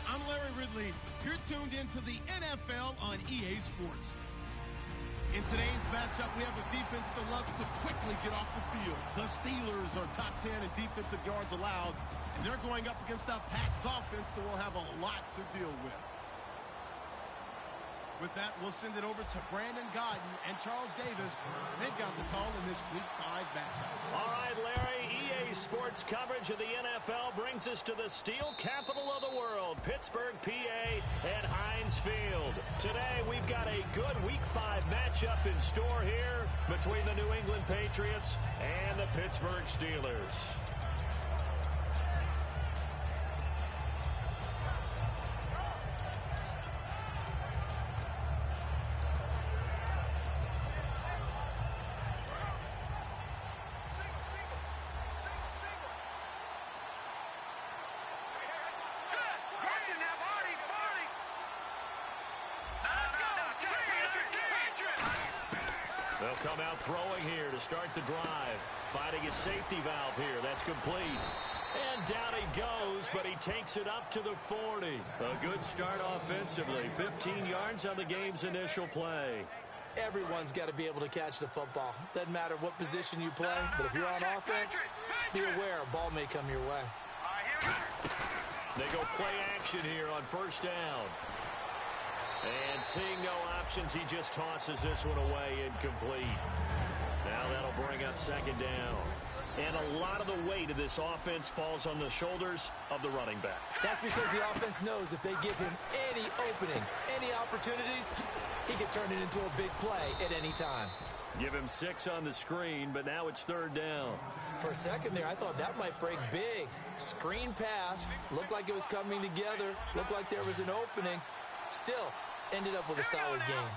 I'm Larry Ridley. You're tuned into the NFL on EA Sports. In today's matchup, we have a defense that loves to quickly get off the field. The Steelers are top 10 in defensive yards allowed, and they're going up against a Pats offense that will have a lot to deal with. With that, we'll send it over to Brandon Godden and Charles Davis. They've got the call in this Week 5 matchup. All right, Larry, EA Sports coverage of the NFL brings us to the steel capital of the world, Pittsburgh, PA, at Heinz Field. Today, we've got a good Week 5 matchup in store here between the New England Patriots and the Pittsburgh Steelers. They'll come out throwing here to start the drive. Finding his safety valve here. That's complete. And down he goes, but he takes it up to the 40. A good start offensively. 15 yards on the game's initial play. Everyone's got to be able to catch the football. Doesn't matter what position you play, but if you're on offense, be aware a ball may come your way. They go play action here on first down. And seeing no options, he just tosses this one away, incomplete. Now that'll bring up second down. And a lot of the weight of this offense falls on the shoulders of the running back. That's because the offense knows if they give him any openings, any opportunities, he can turn it into a big play at any time. Give him 6 on the screen, but now it's third down. For a second there, I thought that might break big. Screen pass, looked like it was coming together, looked like there was an opening. Still, ended up with a solid game.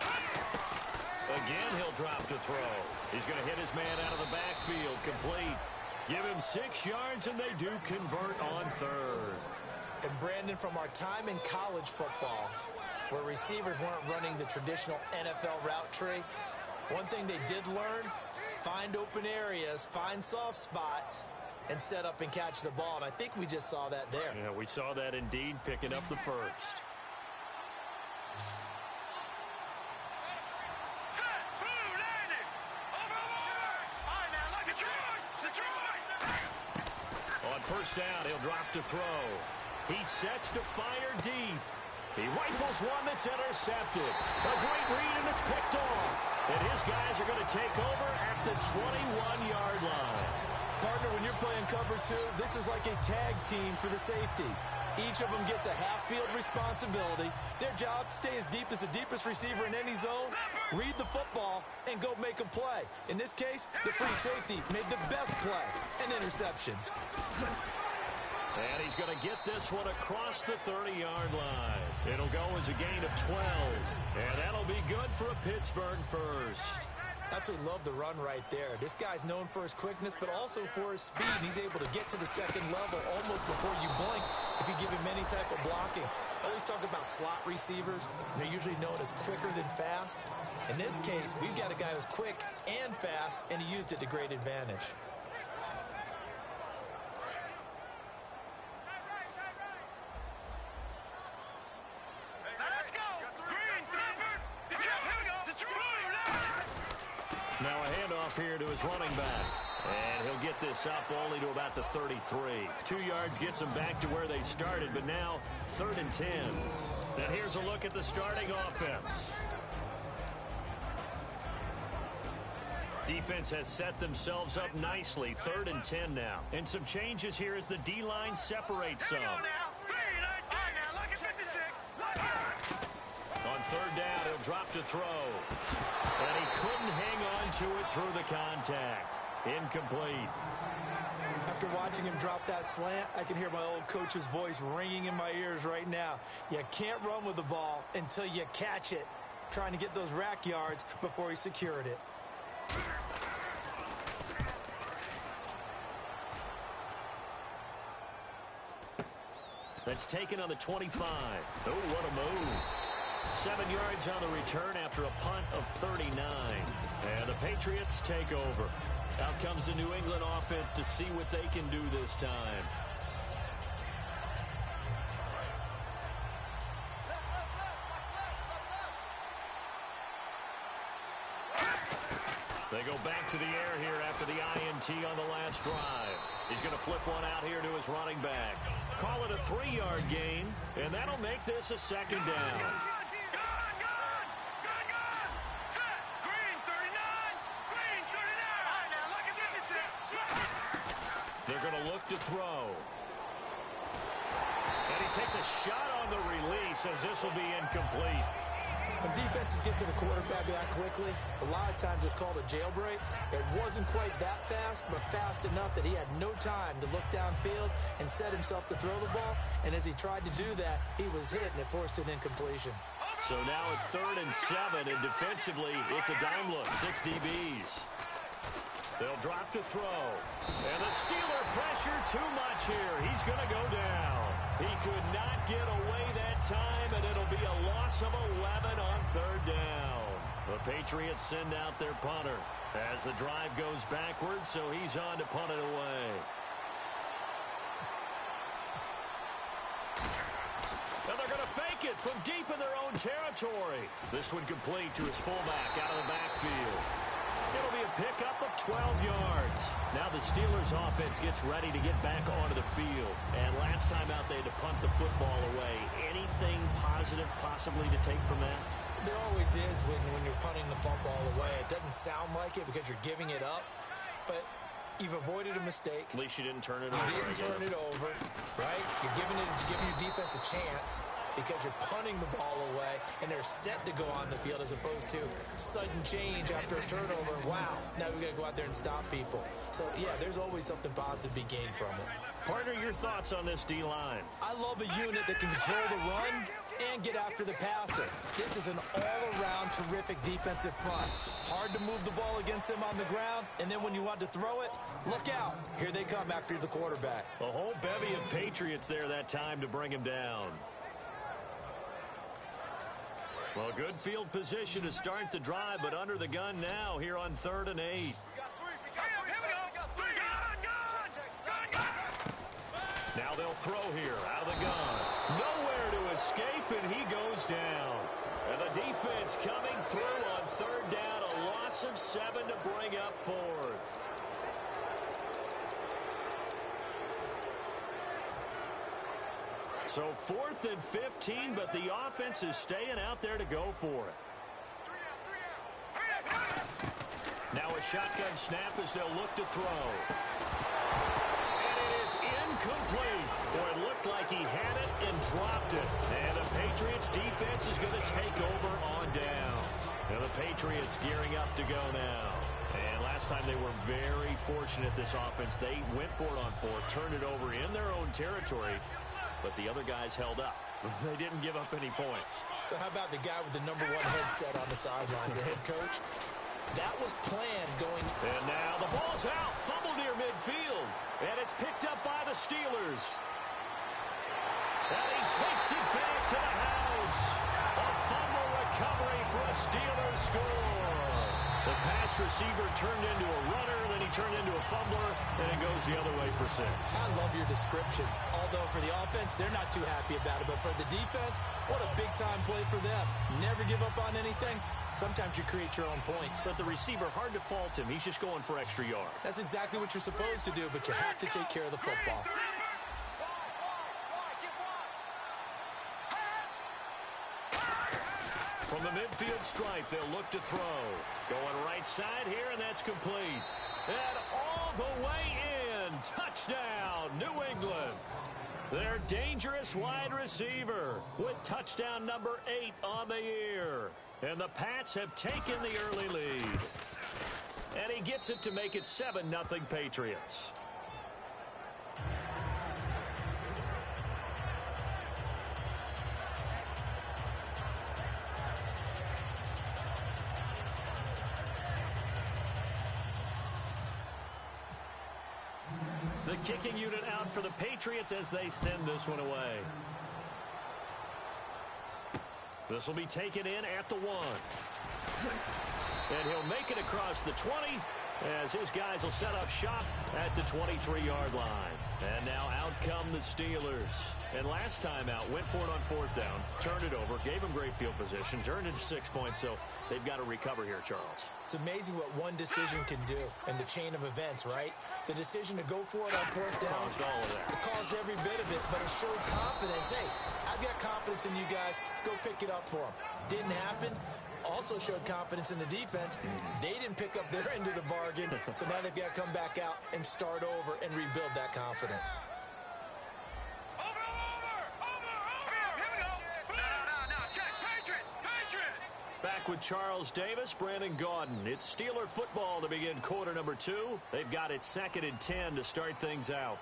Again, he'll drop to throw. He's going to hit his man out of the backfield, complete. Give him 6 yards, and they do convert on third. And Brandon, from our time in college football, where receivers weren't running the traditional NFL route tree, one thing they did learn, find open areas, find soft spots, and set up and catch the ball. And I think we just saw that there. Yeah, we saw that indeed, picking up the first. First down, he'll drop to throw. He sets to fire deep. He rifles one that's intercepted. A great read, and it's picked off. And his guys are going to take over at the 21-yard line. Partner, when you're playing cover 2, this is like a tag team for the safeties. Each of them gets a half-field responsibility. Their job, stay as deep as the deepest receiver in any zone, read the football, and go make a play. In this case, the free safety made the best play, an interception. And he's going to get this one across the 30-yard line. It'll go as a gain of 12. And that'll be good for a Pittsburgh first. Absolutely love the run right there. This guy's known for his quickness, but also for his speed. He's able to get to the second level almost before you blink if you give him any type of blocking. I always talk about slot receivers, and they're usually known as quicker than fast. In this case, we've got a guy who's quick and fast, and he used it to great advantage. Now a handoff here to his running back. And he'll get this up only to about the 33. 2 yards gets him back to where they started, but now 3rd and 10. And here's a look at the starting offense. Defense has set themselves up nicely. 3rd and 10 now. And some changes here as the D-line separates some. On 3rd down, he'll drop to throw. And he couldn't hang on to it through the contact. Incomplete. After watching him drop that slant, I can hear my old coach's voice ringing in my ears right now. You can't run with the ball until you catch it. Trying to get those rack yards before he secured it. That's taken on the 25. Oh, what a move. 7 yards on the return after a punt of 39. And the Patriots take over. Out comes the New England offense to see what they can do this time. They go back to the air here after the INT on the last drive. He's going to flip one out here to his running back. Call it a 3-yard gain, and that'll make this a second down. They're going to look to throw. And he takes a shot on the release as this will be incomplete. When defenses get to the quarterback that quickly, a lot of times it's called a jailbreak. It wasn't quite that fast, but fast enough that he had no time to look downfield and set himself to throw the ball. And as he tried to do that, he was hit, and it forced an incompletion. So now it's 3rd and 7, and defensively, it's a dime look, 6 DBs. They'll drop to throw. And the Steeler pressure too much here. He's going to go down. He could not get away that time, and it'll be a loss of 11 on 3rd down. The Patriots send out their punter as the drive goes backwards, so he's on to punt it away. And they're going to fake it from deep in their own territory. This one complete to his fullback out of the backfield. It'll be a pickup of 12 yards. Now the Steelers offense gets ready to get back onto the field. And last time out, they had to punt the football away. Anything positive possibly to take from that? There always is when you're punting the football away. It doesn't sound like it because you're giving it up, but you've avoided a mistake. At least you didn't turn it over. You didn't turn it over, right? You're giving your defense a chance because you're punting the ball away, and they're set to go on the field as opposed to sudden change after a turnover. And wow, now we got to go out there and stop people. So, yeah, there's always something positive to be gained from it. Partner, your thoughts on this D-line? I love a unit that can control the run and get after the passer. This is an all-around terrific defensive front. Hard to move the ball against them on the ground, and then when you want to throw it, look out. Here they come after the quarterback. A whole bevy of Patriots there that time to bring him down. Well, good field position to start the drive, but under the gun now here on 3rd and 8. Now they'll throw here out of the gun. Nowhere to escape, and he goes down. And the defense coming through on 3rd down, a loss of 7 to bring up 4th. So 4th and 15, but the offense is staying out there to go for it. Now a shotgun snap as they'll look to throw. And it is incomplete. Boy, it looked like he had it and dropped it. And the Patriots defense is going to take over on down. And the Patriots gearing up to go now. And last time they were very fortunate, this offense. They went for it on 4th, turned it over in their own territory. But the other guys held up. They didn't give up any points. So how about the guy with the #1 headset on the sidelines, the head coach? That was planned going. And now the ball's out. Fumble near midfield. And it's picked up by the Steelers. And he takes it back to the house. A fumble recovery for a Steelers score. The pass receiver turned into a runner, then he turned into a fumbler, and it goes the other way for 6. I love your description. Although for the offense, they're not too happy about it. But for the defense, what a big-time play for them. Never give up on anything. Sometimes you create your own points. But the receiver, hard to fault him. He's just going for extra yard. That's exactly what you're supposed to do, but you have to take care of the football. From the midfield stripe, they'll look to throw. Going right side here, and that's complete. And all the way in. Touchdown, New England. Their dangerous wide receiver with touchdown number 8 on the year. And the Pats have taken the early lead. And he gets it to make it 7-0 Patriots. The kicking unit out for the Patriots as they send this one away. This will be taken in at the 1. And he'll make it across the 20 as his guys will set up shop at the 23-yard line. And now out come the Steelers. And last time out, went for it on 4th down, turned it over, gave them great field position, turned it to 6 points, so they've got to recover here, Charles. It's amazing what one decision can do in the chain of events, right? The decision to go for it on 4th down. Caused all of that. It caused every bit of it, but it showed confidence. Hey, I've got confidence in you guys. Go pick it up for them. Didn't happen. Also showed confidence in the defense. They didn't pick up their end of the bargain, so now they've got to come back out and start over and rebuild that confidence. Back with Charles Davis, Brandon Gaudin. It's Steeler football to begin quarter number 2. They've got it 2nd and 10 to start things out.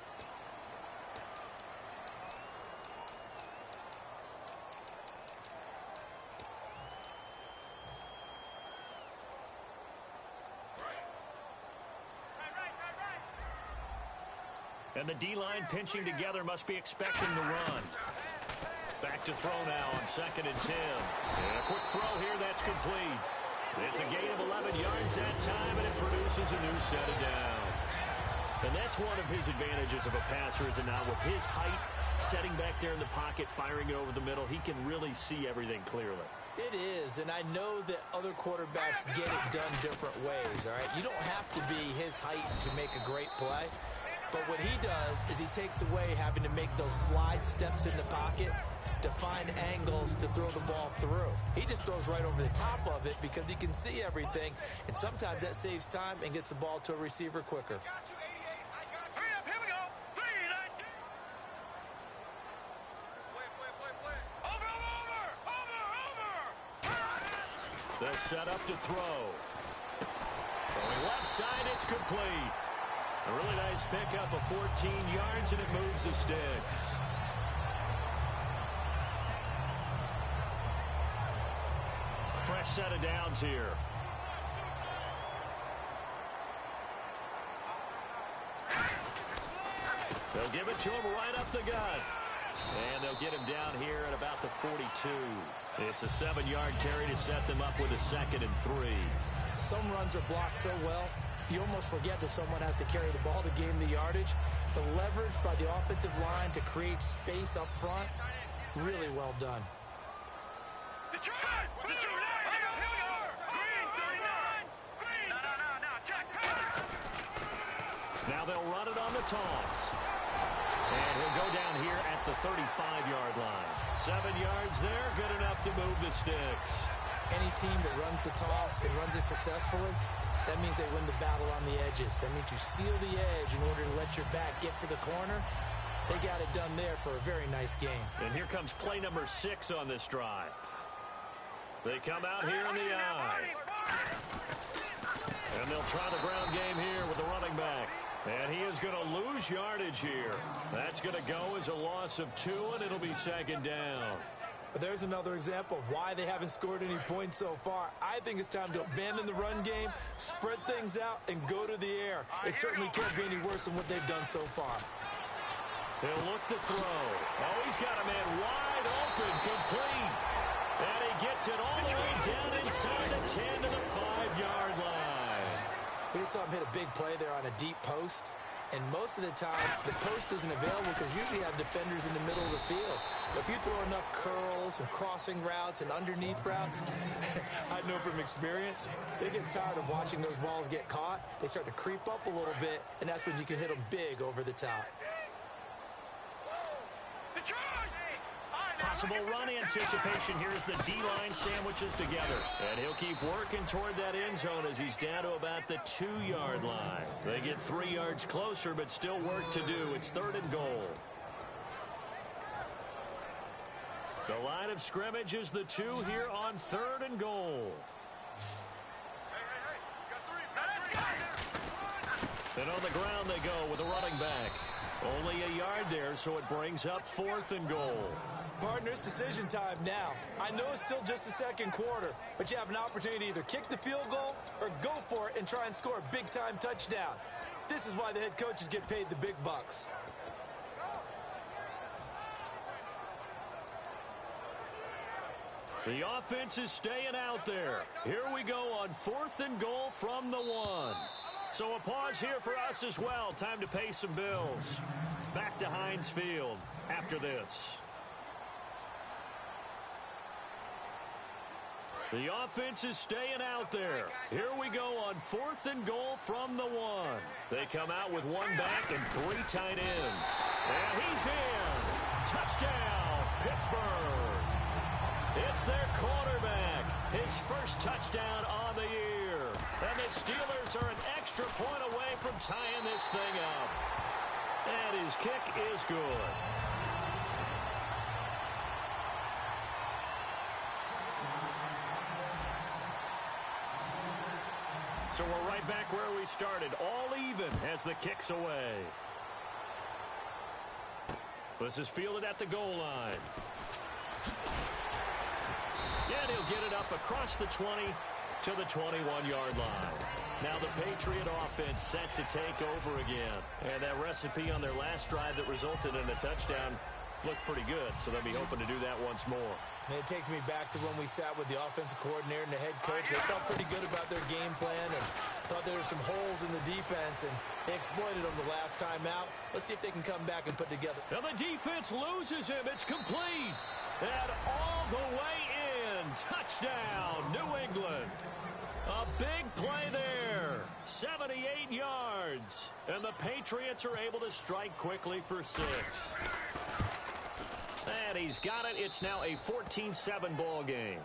And the D-line pinching together, must be expecting the run. Back to throw now on 2nd and 10. And a quick throw here, that's complete. It's a gain of 11 yards that time, and it produces a new set of downs. And that's one of his advantages of a passer, is that now with his height, setting back there in the pocket, firing it over the middle, he can really see everything clearly. It is, and I know that other quarterbacks get it done different ways, all right? You don't have to be his height to make a great play. But what he does is he takes away having to make those slide steps in the pocket to find angles to throw the ball through. He just throws right over the top of it because he can see everything, and sometimes that saves time and gets the ball to a receiver quicker. They'll set up to throw. Throwing left side, it's complete. A really nice pickup of 14 yards, and it moves the sticks. A fresh set of downs here. They'll give it to him right up the gut. And they'll get him down here at about the 42. It's a 7-yard carry to set them up with a 2nd and 3. Some runs are blocked so well, you almost forget that someone has to carry the ball to gain the yardage. The leverage by the offensive line to create space up front, really well done. Now they'll run it on the toss. And he'll go down here at the 35-yard line. 7 yards there, good enough to move the sticks. Any team that runs the toss and runs it successfully, that means they win the battle on the edges. That means you seal the edge in order to let your back get to the corner. They got it done there for a very nice game. And here comes play number 6 on this drive. They come out here in the eye. And they'll try the ground game here with the running back. And he is going to lose yardage here. That's going to go as a loss of 2, and it'll be 2nd down. But there's another example of why they haven't scored any points so far. I think it's time to abandon the run game, spread things out, and go to the air. It certainly can't be any worse than what they've done so far. He'll look to throw. Oh, he's got a man wide open, complete. And he gets it all the way down inside the 10 to the 5-yard line. We just saw him hit a big play there on a deep post. And most of the time, the post isn't available because usually you have defenders in the middle of the field. But if you throw enough curls and crossing routes and underneath routes, I know from experience, they get tired of watching those balls get caught. They start to creep up a little bit, and that's when you can hit them big over the top. Possible run anticipation here as the D-line sandwiches together. And he'll keep working toward that end zone as he's down to about the 2-yard line. They get 3 yards closer, but still work to do. It's 3rd and goal. The line of scrimmage is the 2 here on 3rd and goal. And on the ground they go with a running back. Only a yard there, so it brings up 4th and goal. Partners, decision time now. I know it's still just the 2nd quarter, but you have an opportunity to either kick the field goal or go for it and try and score a big-time touchdown. This is why the head coaches get paid the big bucks. The offense is staying out there. Here we go on 4th and goal from the 1. So a pause here for us as well. Time to pay some bills. Back to Heinz Field after this. The offense is staying out there. Here we go on 4th and goal from the 1. They come out with 1 back and 3 tight ends. And he's in. Touchdown, Pittsburgh. It's their quarterback. His first touchdown on the year. And the Steelers are an extra point away from tying this thing up. And his kick is good. So we're right back where we started, all even as the kick's away. This is fielded at the goal line. And he'll get it up across the 20 to the 21-yard line. Now the Patriot offense set to take over again. And that recipe on their last drive that resulted in a touchdown looked pretty good, so they'll be hoping to do that once more. And it takes me back to when we sat with the offensive coordinator and the head coach. They felt pretty good about their game plan and thought there were some holes in the defense, and they exploited them the last time out. Let's see if they can come back and put together. Now the defense loses him. It's complete. And all the way in. Touchdown, New England. A big play there. 78 yards. And the Patriots are able to strike quickly for 6. And he's got it. It's now a 14-7 ball game.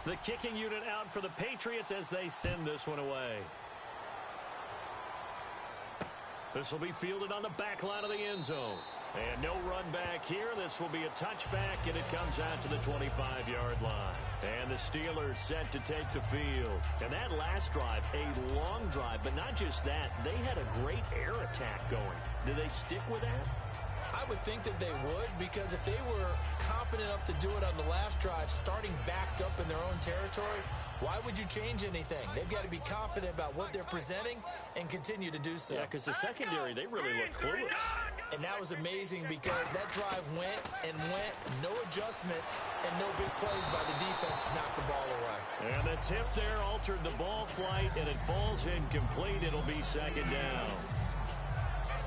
The kicking unit out for the Patriots as they send this one away. This will be fielded on the back line of the end zone. And no run back here. This will be a touchback, and it comes out to the 25-yard line. And the Steelers set to take the field. And that last drive, a long drive, but not just that. They had a great air attack going. Do they stick with that? I would think that they would, because if they were confident enough to do it on the last drive, starting backed up in their own territory, why would you change anything? They've got to be confident about what they're presenting and continue to do so. Yeah, because the secondary, they really look clueless. And that was amazing because that drive went and went, no adjustments, and no big plays by the defense to knock the ball away. And the tip there altered the ball flight, and it falls incomplete. It'll be 2nd down.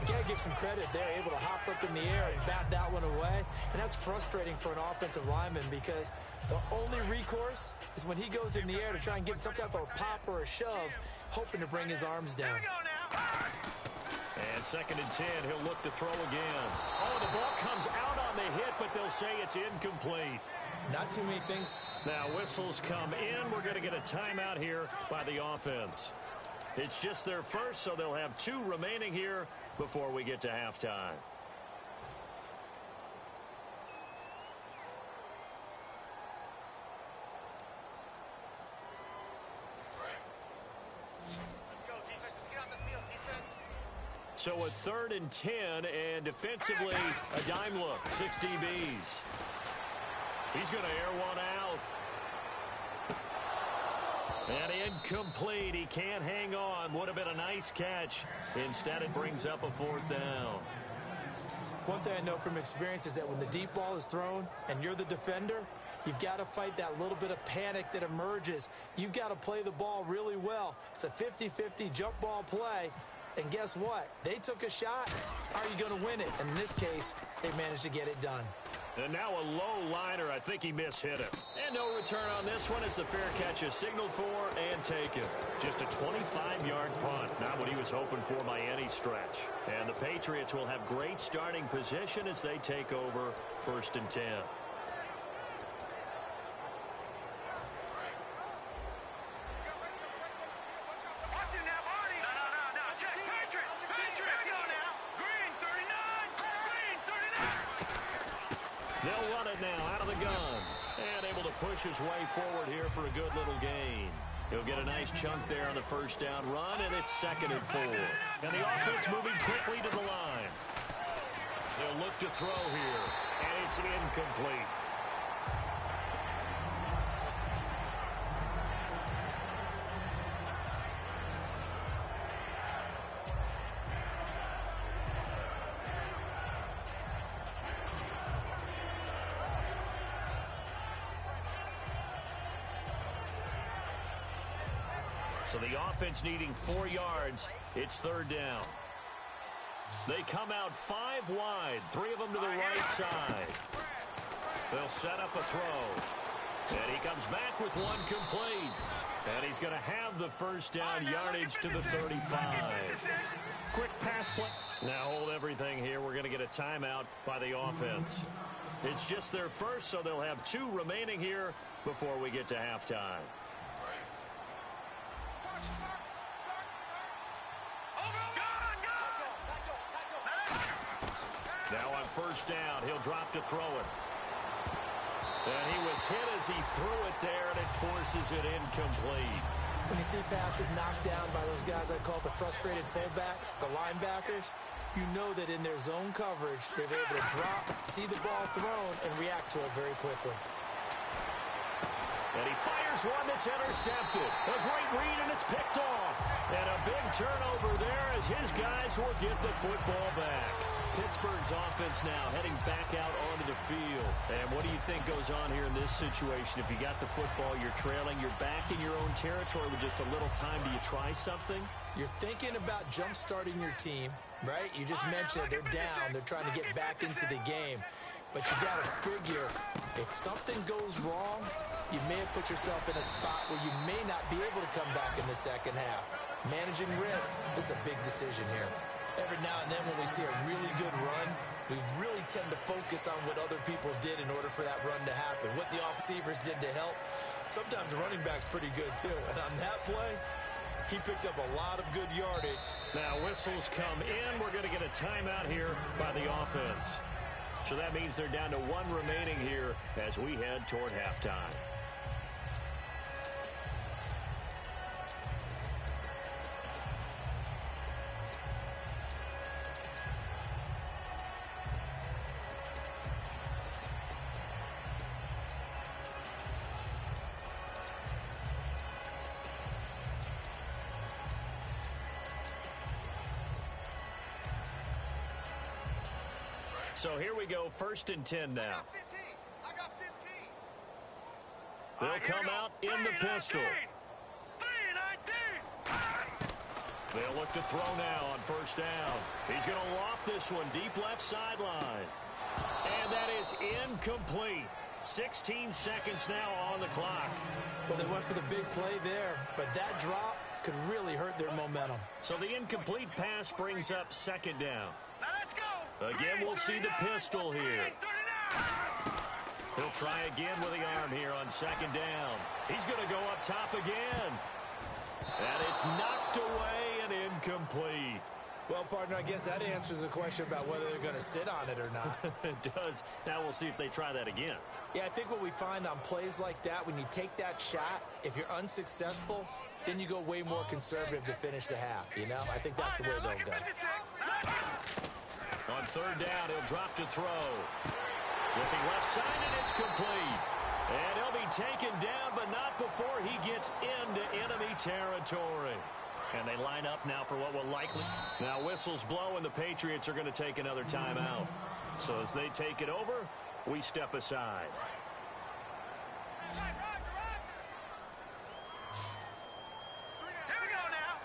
You got to give some credit. They're able to hop up in the air and bat that one away. And that's frustrating for an offensive lineman because the only recourse is when he goes in the air to try and get some type of a pop or a shove, hoping to bring his arms down. And 2nd and 10, he'll look to throw again. Oh, the ball comes out on the hit, but they'll say it's incomplete. Not too many things. Now whistles come in. We're going to get a timeout here by the offense. It's just their first, so they'll have 2 remaining here before we get to halftime. Let's go, defense. Let's get on the field, defense. So a 3rd and 10, and defensively, a dime look. 6 DBs. He's going to air one out. And incomplete. He can't hang on. Would have been a nice catch. Instead, it brings up a 4th down. One thing I know from experience is that when the deep ball is thrown and you're the defender, you've got to fight that little bit of panic that emerges. You've got to play the ball really well. It's a 50-50 jump ball play. And guess what? They took a shot. Are you going to win it? And in this case, they managed to get it done. And now a low liner. I think he mishit it. And no return on this one as the fair catch is signaled for and taken. Just a 25-yard punt. Not what he was hoping for by any stretch. And the Patriots will have great starting position as they take over 1st and 10. They'll run it now out of the gun. And able to push his way forward here for a good little gain. He'll get a nice chunk there on the 1st down run, and it's 2nd and 4. And the offense moving quickly to the line. They'll look to throw here, and it's incomplete. So the offense needing 4 yards. It's third down. They come out 5 wide, 3 of them to the right side. They'll set up a throw. And he comes back with one complete. And he's going to have the first down yardage to the 35. Quick pass play. Now hold everything here. We're going to get a timeout by the offense. It's just their first, so they'll have 2 remaining here before we get to halftime. Now on first down, he'll drop to throw it. And he was hit as he threw it there, and it forces it incomplete. When you see passes knocked down by those guys I call the frustrated fullbacks, the linebackers, you know that in their zone coverage, they're able to drop, see the ball thrown, and react to it very quickly. And he fires one that's intercepted. A great read, and it's picked off. And a big turnover there as his guys will get the football back. Pittsburgh's offense now heading back out onto the field. And what do you think goes on here in this situation? If you got the football, you're trailing, you're back in your own territory with just a little time. Do you try something? You're thinking about jump-starting your team, right? You just mentioned it. They're down. They're trying to get back into the game. But you got to figure, if something goes wrong, you may have put yourself in a spot where you may not be able to come back in the second half. Managing risk is a big decision here. Every now and then when we see a really good run, we really tend to focus on what other people did in order for that run to happen, what the receivers did to help. Sometimes the running back's pretty good too. And on that play, he picked up a lot of good yardage. Now whistles come in. We're going to get a timeout here by the offense. So that means they're down to 1 remaining here as we head toward halftime. So here we go, 1st and 10 now. I got 15. They'll come out in the pistol. 3-19. They'll look to throw now on first down. He's going to loft this one deep left sideline. And that is incomplete. 16 seconds now on the clock. Well, they went for the big play there, but that drop could really hurt their momentum. So the incomplete pass brings up 2nd down. Now let's go. Again, we'll see the pistol here. He'll try again with the arm here on 2nd down. He's going to go up top again. And it's knocked away and incomplete. Well, partner, I guess that answers the question about whether they're going to sit on it or not. It does. Now we'll see if they try that again. Yeah, I think what we find on plays like that, when you take that shot, if you're unsuccessful, then you go way more conservative to finish the half, you know? I think that's the way they'll go. On 3rd down, he'll drop to throw. Looking left side, and it's complete. And he'll be taken down, but not before he gets into enemy territory. And they line up now for what will likely... Now whistles blow, and the Patriots are going to take another timeout. So as they take it over, we step aside. Here we go now.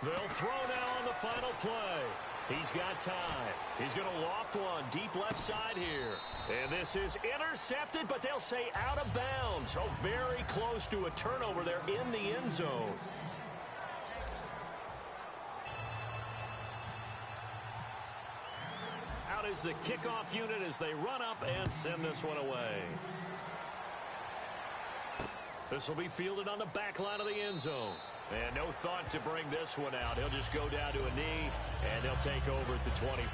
They'll throw now on the final play. He's got time. He's going to loft one deep left side here. And this is intercepted, but they'll say out of bounds. So very close to a turnover there in the end zone. Out is the kickoff unit as they run up and send this one away. This will be fielded on the back line of the end zone. And no thought to bring this one out. He'll just go down to a knee, and they'll take over at the 25.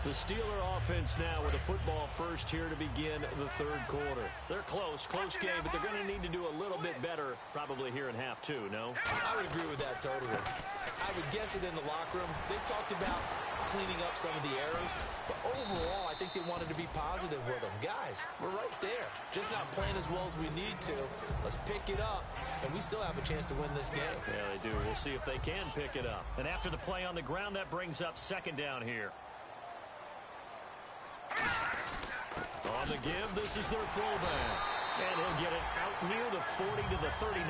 The Steeler offense now with a football first here to begin the 3rd quarter. They're close game, but they're going to need to do a little bit better probably here in half 2, no? I would agree with that totally. I would guess it in the locker room. They talked about cleaning up some of the errors, but overall, I think they wanted to be positive with them. Guys, we're right there. Just not playing as well as we need to. Let's pick it up, and we still have a chance to win this game. Yeah, they do. We'll see if they can pick it up. And after the play on the ground, that brings up 2nd down here. On the give, this is their fullback. And he'll get it out near the 40 to the 39.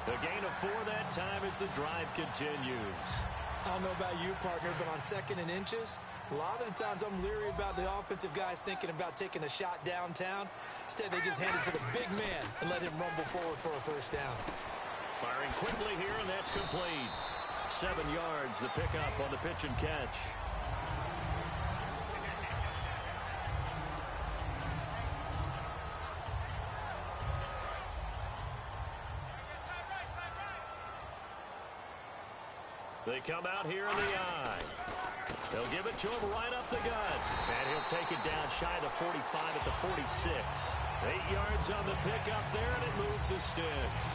The gain of 4 that time as the drive continues. I don't know about you, partner, but on 2nd and inches, a lot of the times I'm leery about the offensive guys thinking about taking a shot downtown. Instead, they just hand it to the big man and let him rumble forward for a first down. Firing quickly here, and that's complete. 7 yards, the pickup on the pitch and catch. They come out here in the eye. They'll give it to him right up the gut. And he'll take it down shy of the 45 at the 46. 8 yards on the pickup there, and it moves the sticks.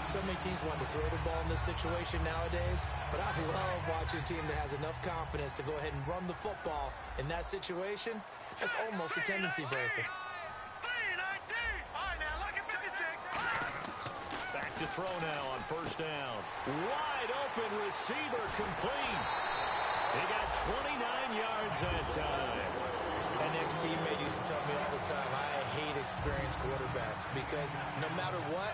So many teams want to throw the ball in this situation nowadays, but I love watching a team that has enough confidence to go ahead and run the football. In that situation, that's almost a tendency breaker. Back to throw now on first down. Wide open receiver complete. He got 29 yards that time. An ex-teammate used to tell me all the time, I hate experienced quarterbacks because no matter what,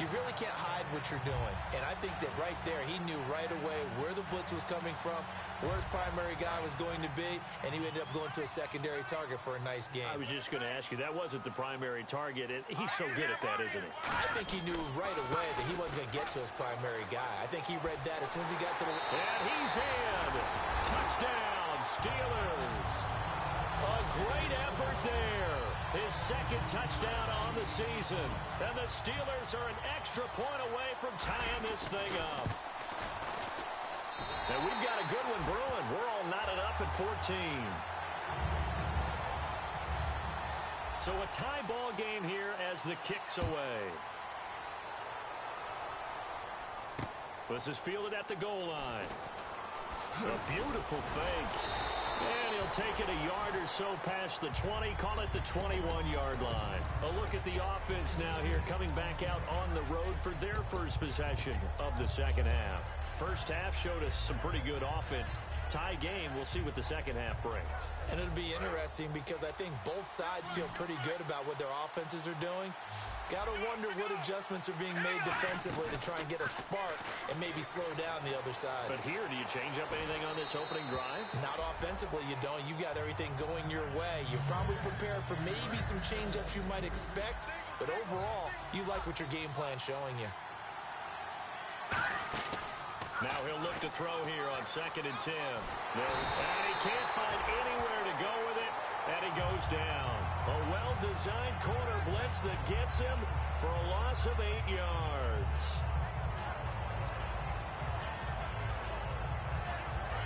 you really can't hide what you're doing. And I think that right there, he knew right away where the blitz was coming from, where his primary guy was going to be, and he ended up going to a secondary target for a nice game. I was just going to ask you, that wasn't the primary target. He's so good at that, isn't he? I think he knew right away that he wasn't going to get to his primary guy. I think he read that as soon as he got to the... And he's in. Touchdown, Steelers. A great effort there. His 2nd touchdown on the season. And the Steelers are an extra point away from tying this thing up. And we've got a good one brewing. We're all knotted up at 14. So a tie ball game here as the kick's away. This is fielded at the goal line. A beautiful fake. And he'll take it a yard or so past the 20, call it the 21-yard line. A look at the offense now here, coming back out on the road for their first possession of the second half. First half showed us some pretty good offense. Tie game, we'll see what the second half brings. And it'll be interesting because I think both sides feel pretty good about what their offenses are doing. Got to wonder what adjustments are being made defensively to try and get a spark and maybe slow down the other side. But here, do you change up anything on this opening drive? Not offensively, you don't. You got everything going your way. You've probably prepared for maybe some change-ups you might expect, but overall, you like what your game plan's showing you. Now he'll look to throw here on 2nd and 10. And he can't find anywhere to go with it, and he goes down. A well-designed corner blitz that gets him for a loss of 8 yards.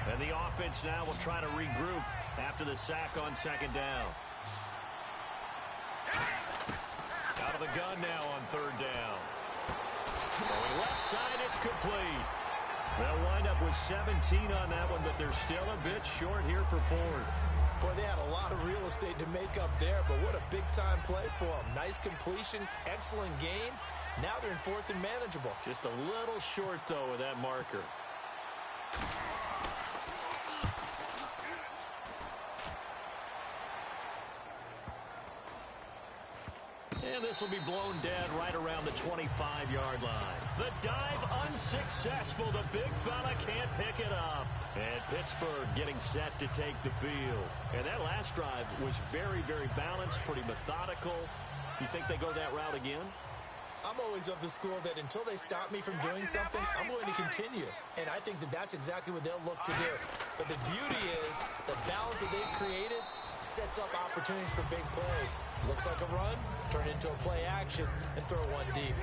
And the offense now will try to regroup after the sack on 2nd down. Out of the gun now on 3rd down. Going left side, it's complete. They'll wind up with 17 on that one, but they're still a bit short here for 4th. Boy, they had a lot of real estate to make up there, but what a big-time play for them. Nice completion, excellent game. Now they're in 4th and manageable. Just a little short, though, of that marker. And this will be blown dead right around the 25-yard line. The dive unsuccessful. The big fella can't pick it up. And Pittsburgh getting set to take the field. And that last drive was very, very balanced, pretty methodical. You think they go that route again? I'm always of the school that until they stop me from doing something, I'm going to continue. And I think that that's exactly what they'll look to do. But the beauty is the balance that they've created sets up opportunities for big plays. Looks like a run, turn it into a play action, and throw one deep.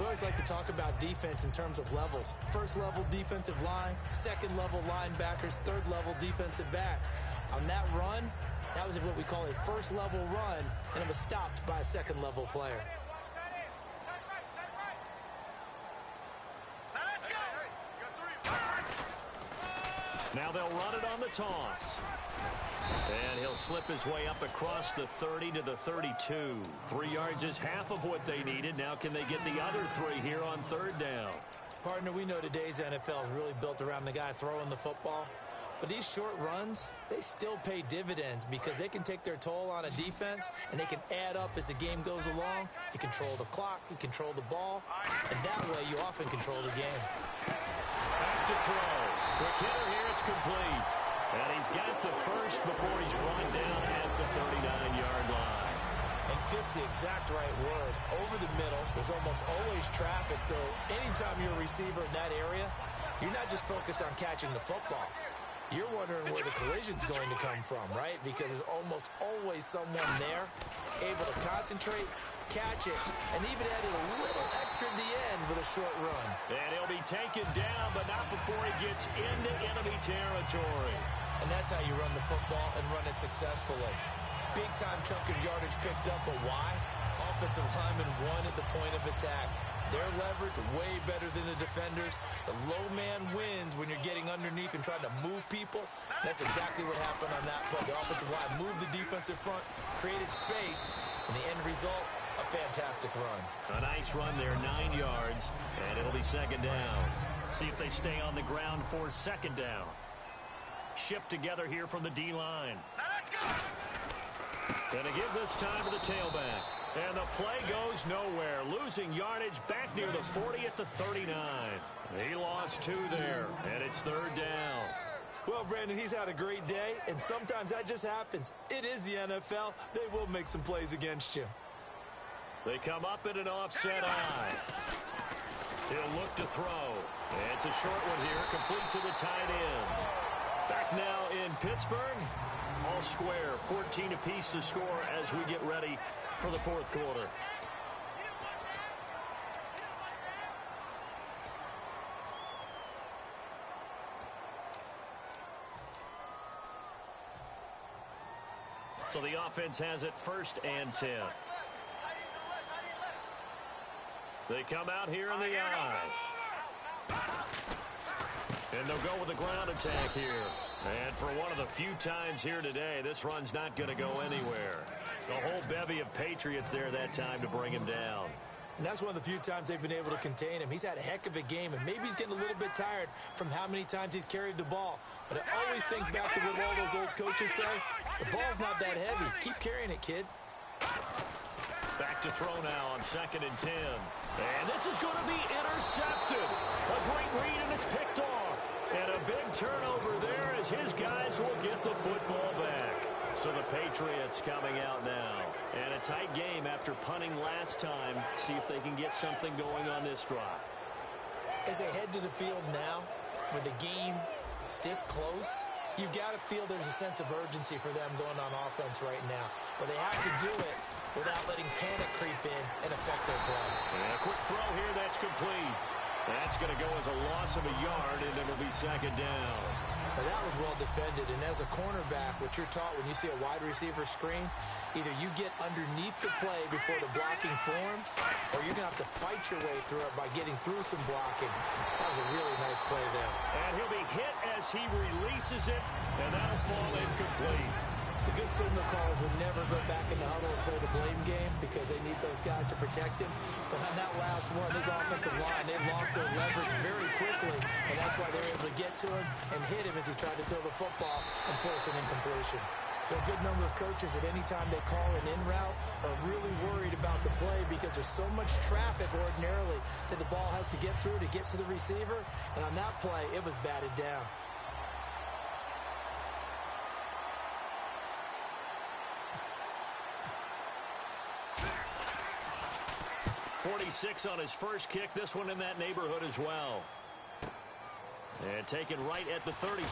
We always like to talk about defense in terms of levels. First level defensive line, second level linebackers, third level defensive backs. On that run, that was what we call a first level run, and it was stopped by a second level player. Now they'll run it on the toss. And he'll slip his way up across the 30 to the 32. 3 yards is half of what they needed. Now can they get the other 3 here on 3rd down? Partner, we know today's NFL is really built around the guy throwing the football. But these short runs, they still pay dividends because they can take their toll on a defense, and they can add up as the game goes along. You control the clock, you control the ball, and that way you often control the game. Back to throw. Quick hitter here, it's complete. And he's got the first before he's brought down at the 39-yard line. And fits the exact right word. Over the middle, there's almost always traffic, so anytime you're a receiver in that area, you're not just focused on catching the football. You're wondering where the collision's going to come from, right? Because there's almost always someone there able to concentrate, catch it, and even added a little extra at the end with a short run. And he'll be taken down, but not before he gets into enemy territory. And that's how you run the football and run it successfully. Big-time chunk of yardage picked up, but why? Offensive lineman won at the point of attack. Their leverage way better than the defenders. The low man wins when you're getting underneath and trying to move people. That's exactly what happened on that play. The offensive line moved the defensive front, created space, and the end result, a fantastic run. A nice run there, 9 yards, and it'll be second down. See if they stay on the ground for second down. Shift together here from the D-line. Let's go! Gonna give this time to the tailback. And the play goes nowhere. Losing yardage back near the 40 at the 39. He lost 2 there, and it's third down. Well, Brandon, he's had a great day, and sometimes that just happens. It is the NFL. They will make some plays against you. They come up in an offset eye. He'll look to throw. It's a short one here, complete to the tight end. Back now in Pittsburgh. All square, 14 apiece to score as we get ready for the fourth quarter. So the offense has it first and 10. They come out here in the eye. And they'll go with the ground attack here. And for one of the few times here today, this run's not going to go anywhere. The whole bevy of Patriots there that time to bring him down. And that's one of the few times they've been able to contain him. He's had a heck of a game, and maybe he's getting a little bit tired from how many times he's carried the ball. But I always think back to what all those old coaches say. The ball's not that heavy. Keep carrying it, kid. Back to throw now on second and 10. And this is going to be intercepted. A great read, and it's picked off. And a big turnover there as his guys will get the football back. So the Patriots coming out now. And a tight game after punting last time. See if they can get something going on this drive. As they head to the field now, with the game this close, you've got to feel there's a sense of urgency for them going on offense right now. But they have to do it without letting panic creep in and affect their play. And a quick throw here, that's complete. That's going to go as a loss of a yard, and it'll be second down. Now that was well defended, and as a cornerback, what you're taught when you see a wide receiver screen, either you get underneath the play before the blocking forms, or you're going to have to fight your way through it by getting through some blocking. That was a really nice play there. And he'll be hit as he releases it, and that'll fall incomplete. The good signal callers would never go back in the huddle and play the blame game because they need those guys to protect him. But on that last one, his offensive line, they lost their leverage very quickly, and that's why they were able to get to him and hit him as he tried to throw the football and force an incompletion. There are a good number of coaches at any time they call an in route are really worried about the play because there's so much traffic ordinarily that the ball has to get through to get to the receiver. And on that play, it was batted down. 46 on his first kick. This one in that neighborhood as well. And taken right at the 35.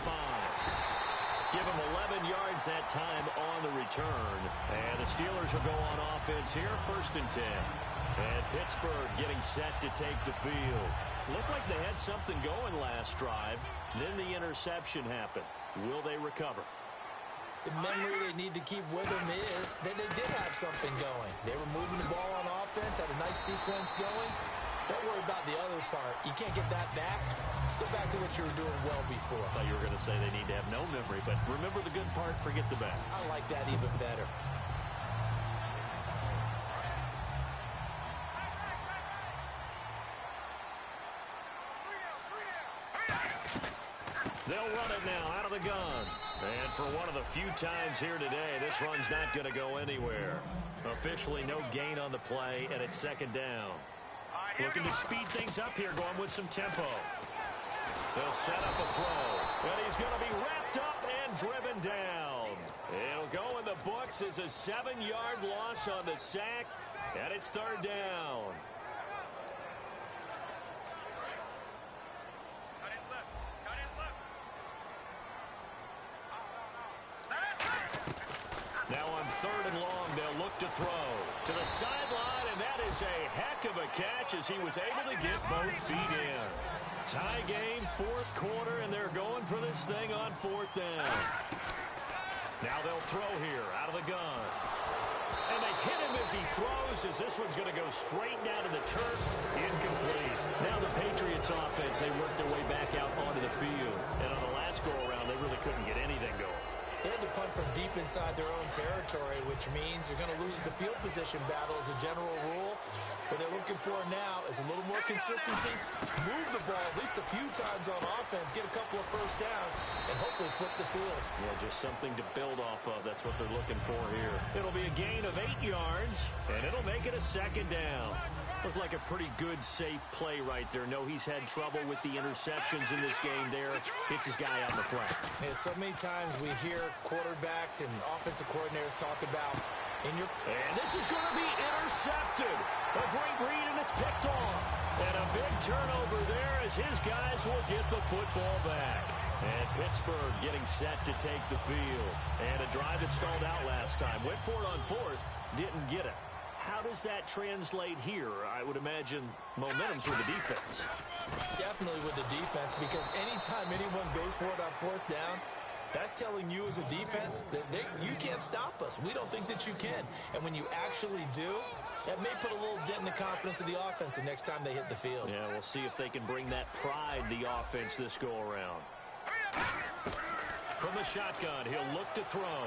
Give him 11 yards that time on the return. And the Steelers will go on offense here, first and 10. And Pittsburgh getting set to take the field. Looked like they had something going last drive. Then the interception happened. Will they recover? The memory they need to keep with them is that they did have something going. They were moving the ball on offense, had a nice sequence going. Don't worry about the other part. You can't get that back. Let's go back to what you were doing well before. I thought you were going to say they need to have no memory, but remember the good part, forget the bad. I like that even better. They'll run it now out of the gun. And for one of the few times here today, this run's not going to go anywhere. Officially no gain on the play, and it's second down. Looking to speed things up here, going with some tempo. They'll set up a throw, and he's going to be wrapped up and driven down. It'll go in the books as a 7-yard loss on the sack, and it's third down. Now on third and long, they'll look to throw to the sideline, and that is a heck of a catch as he was able to get both feet in. Tie game, fourth quarter, and they're going for this thing on fourth down. Now they'll throw here out of the gun. And they hit him as he throws, as this one's going to go straight down to the turf. Incomplete. Now the Patriots offense, they work their way back out onto the field. And on the last go-around, they really couldn't get anything going. They had to punt from deep inside their own territory, which means you're going to lose the field position battle as a general rule. What they're looking for now is a little more consistency, move the ball at least a few times on offense, get a couple of first downs, and hopefully flip the field. Yeah, just something to build off of. That's what they're looking for here. It'll be a gain of 8 yards, and it'll make it a second down. Looked like a pretty good, safe play right there. No, he's had trouble with the interceptions in this game there. Hits his guy out in the flat. Yeah, so many times we hear quarterbacks and offensive coordinators talk about in your... And this is going to be intercepted. A great read, and it's picked off. And a big turnover there as his guys will get the football back. And Pittsburgh getting set to take the field. And a drive that stalled out last time. Went for it on fourth. Didn't get it. How does that translate here? I would imagine momentum's with the defense. Definitely with the defense, because anytime anyone goes for it on fourth down, that's telling you as a defense that you can't stop us. We don't think that you can. And when you actually do, that may put a little dent in the confidence of the offense the next time they hit the field. Yeah, we'll see if they can bring that pride, the offense, this go-around. From the shotgun, he'll look to throw.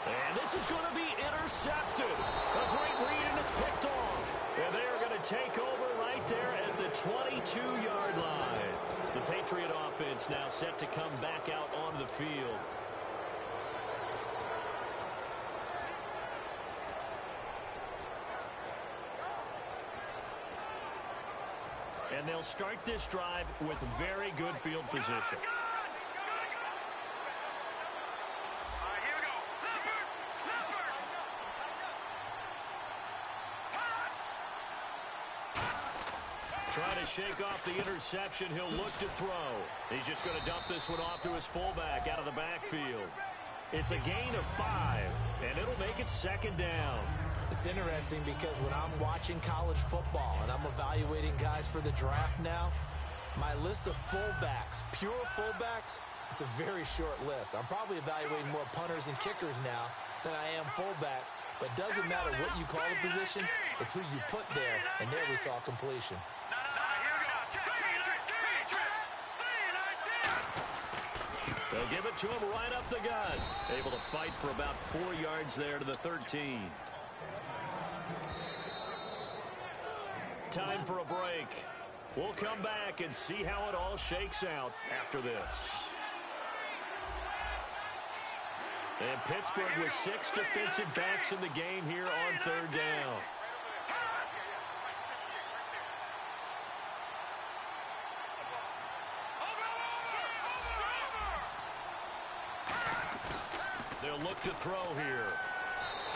And this is going to be intercepted. A great read, and it's picked off. And they are going to take over right there at the 22-yard line. The Patriot offense now set to come back out onto the field. And they'll start this drive with very good field position. Trying to shake off the interception. He'll look to throw. He's just going to dump this one off to his fullback out of the backfield. It's a gain of 5, and it'll make it second down. It's interesting because when I'm watching college football and I'm evaluating guys for the draft now, my list of fullbacks, pure fullbacks, it's a very short list. I'm probably evaluating more punters and kickers now than I am fullbacks. But it doesn't matter what you call a position, it's who you put there, and there we saw completion. They'll give it to him right up the gut. Able to fight for about 4 yards there to the 13. Time for a break. We'll come back and see how it all shakes out after this. And Pittsburgh with 6 defensive backs in the game here on third down. They'll look to throw here.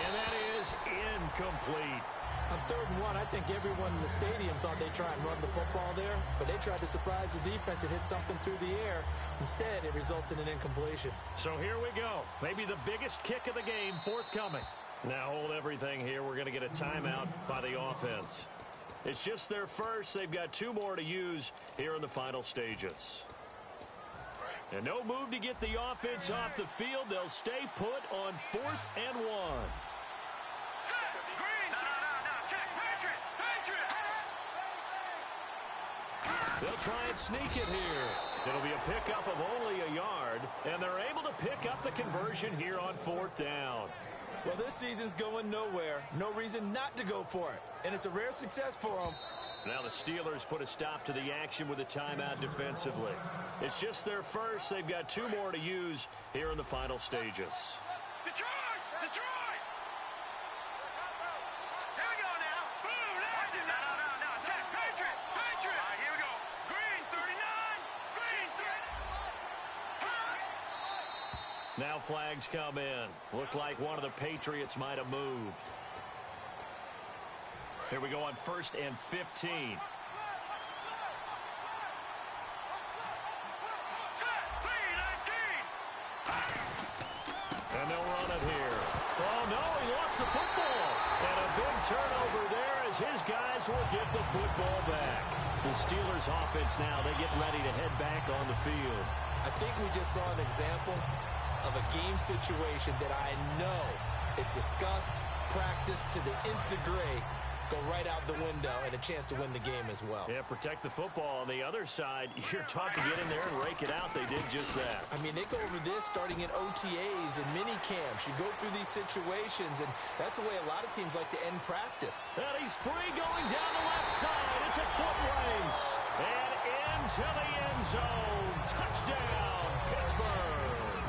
And that is incomplete. On 3rd and 1, I think everyone in the stadium thought they'd try and run the football there, but they tried to surprise the defense and hit something through the air. Instead, it results in an incompletion. So here we go. Maybe the biggest kick of the game forthcoming. Now hold everything here. We're going to get a timeout by the offense. It's just their first. They've got 2 more to use here in the final stages. And no move to get the offense off the field. They'll stay put on 4th and 1. They'll try and sneak it here. It'll be a pickup of only a yard, and they're able to pick up the conversion here on 4th down. Well, this season's going nowhere. No reason not to go for it. And it's a rare success for them. Now the Steelers put a stop to the action with a timeout defensively. It's just their first. They've got 2 more to use here in the final stages. Detroit! Detroit! Here we go now. Boom! That's it. No. Check. Patriot! Patriot! All right, here we go. Green 39. Green 30. Now flags come in. Looked like one of the Patriots might have moved. Here we go on 1st and 15. And they'll run it here. Oh, no, he lost the football. And a big turnover there as his guys will get the football back. The Steelers offense now, they get ready to head back on the field. I think we just saw an example of a game situation that I know is discussed, practiced to the nth degree, go right out the window, and a chance to win the game as well. Yeah, protect the football. On the other side, you're taught to get in there and rake it out. They did just that. I mean, they go over this starting in OTAs and mini camps. You go through these situations, and that's the way a lot of teams like to end practice. And he's free going down the left side. It's a foot race. And into the end zone. Touchdown, Pittsburgh.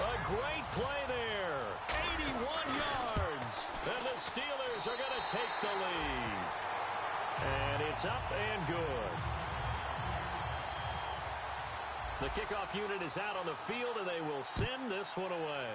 A great play there. 81 yards. And the Steelers are going to take the lead. And it's up and good. The kickoff unit is out on the field, and they will send this one away.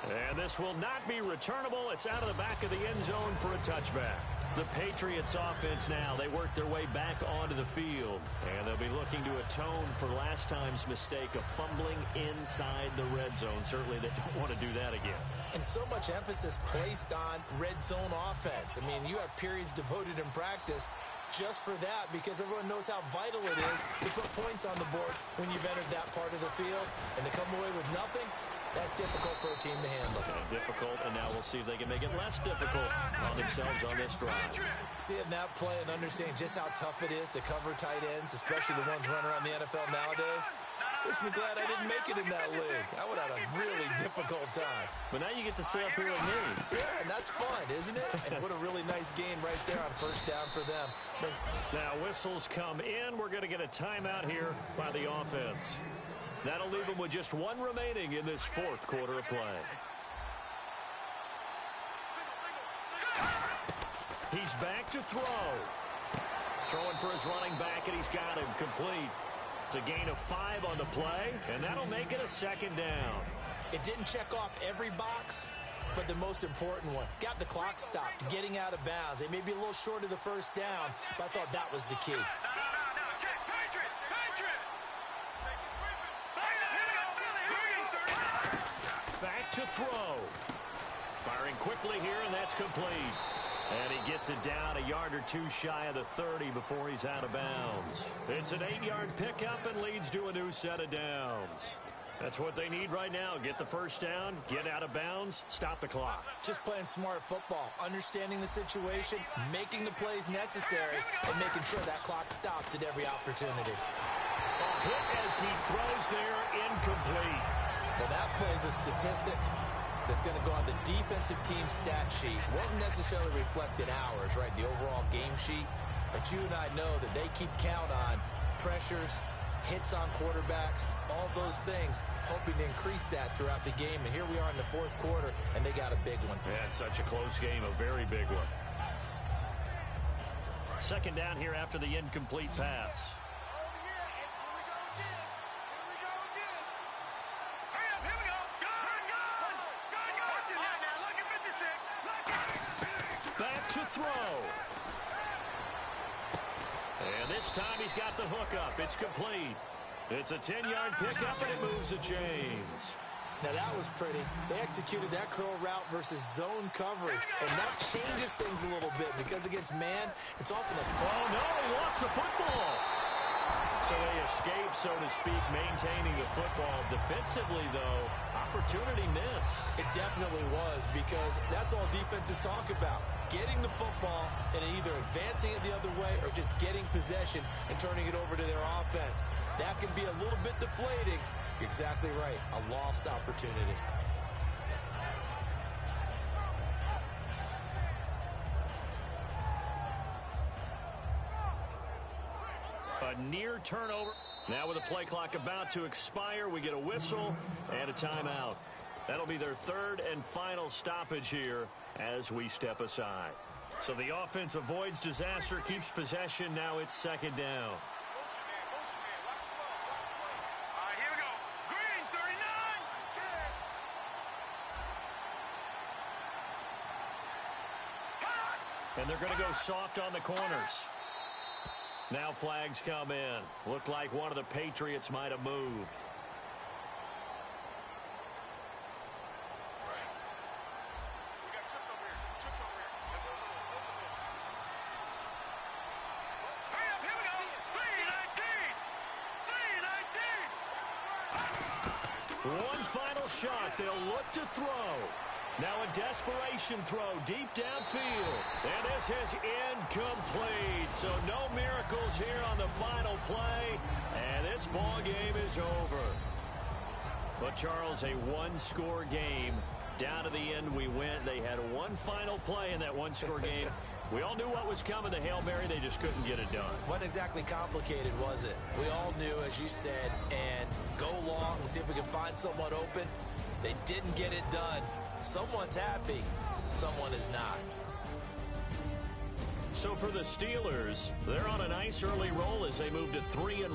And this will not be returnable. It's out of the back of the end zone for a touchback. The Patriots offense now, they work their way back onto the field. And they'll be looking to atone for last time's mistake of fumbling inside the red zone. Certainly they don't want to do that again. And so much emphasis placed on red zone offense. I mean, you have periods devoted in practice just for that, because everyone knows how vital it is to put points on the board when you've entered that part of the field. And to come away with nothing, that's difficult for a team to handle. Difficult, and now we'll see if they can make it less difficult on themselves on this drive. Seeing that play and understanding just how tough it is to cover tight ends, especially the ones running around the NFL nowadays, makes me glad I didn't make it in that league. I would have had a really difficult time. But now you get to sit up here with me. Yeah, and that's fun, isn't it? And what a really nice gain right there on 1st down for them. Now whistles come in. We're going to get a timeout here by the offense. That'll leave them with just 1 remaining in this 4th quarter of play. He's back to throw. Throwing for his running back, and he's got him complete. It's a gain of 5 on the play, and that'll make it a 2nd down. It didn't check off every box, but the most important one. Got the clock stopped, getting out of bounds. They may be a little short of the 1st down, but I thought that was the key. Back to throw. Firing quickly here, and that's complete. And he gets it down a yard or 2 shy of the 30 before he's out of bounds. It's an 8-yard pickup and leads to a new set of downs. That's what they need right now. Get the 1st down, get out of bounds, stop the clock. Just playing smart football, understanding the situation, making the plays necessary, and making sure that clock stops at every opportunity. A hit as he throws there, incomplete. Well, that plays a statistic that's going to go on the defensive team stat sheet. Won't necessarily reflect in ours, right, the overall game sheet. But you and I know that they keep count on pressures, hits on quarterbacks, all those things, hoping to increase that throughout the game. And here we are in the 4th quarter, and they got a big one. Yeah, it's such a close game, a very big one. 2nd down here after the incomplete pass. Back to throw. And this time he's got the hook up. It's complete. It's a 10-yard pickup, and it moves the chains. Now, that was pretty. They executed that curl route versus zone coverage, and that changes things a little bit because against man, it's often a... Oh, no, he lost the football. So they escape, so to speak, maintaining the football. Defensively, though, opportunity miss. It definitely was, because that's all defenses talk about. Getting the football and either advancing it the other way or just getting possession and turning it over to their offense. That can be a little bit deflating. You're exactly right. A lost opportunity. near turnover. Now with the play clock about to expire, we get a whistle and a timeout. That'll be their third and final stoppage here as we step aside. So the offense avoids disaster, keeps possession. Now it's second down. And they're going to go soft on the corners. Now flags come in. Looked like one of the Patriots might have moved. One final shot. They'll look to throw. Now a desperation throw deep downfield. And this is incomplete. So no miracles here on the final play. And this ball game is over. But, Charles, a one-score game. Down to the end we went. They had one final play in that one-score game. We all knew what was coming. The Hail Mary, they just couldn't get it done. Wasn't exactly complicated, was it? We all knew, as you said, and go long and see if we can find someone open. They didn't get it done. Someone's happy. Someone is not. So for the Steelers, they're on a nice early roll as they move to 3-1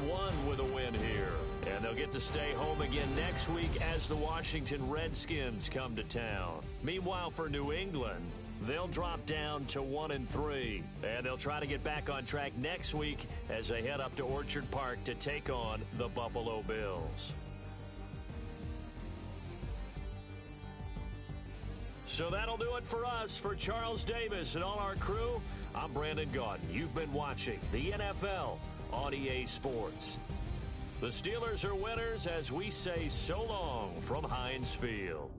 with a win here. And they'll get to stay home again next week as the Washington Redskins come to town. Meanwhile, for New England, they'll drop down to 1-3. And they'll try to get back on track next week as they head up to Orchard Park to take on the Buffalo Bills. So that'll do it for us. For Charles Davis and all our crew, I'm Brandon Gaudin. You've been watching the NFL on EA Sports. The Steelers are winners as we say so long from Heinz Field.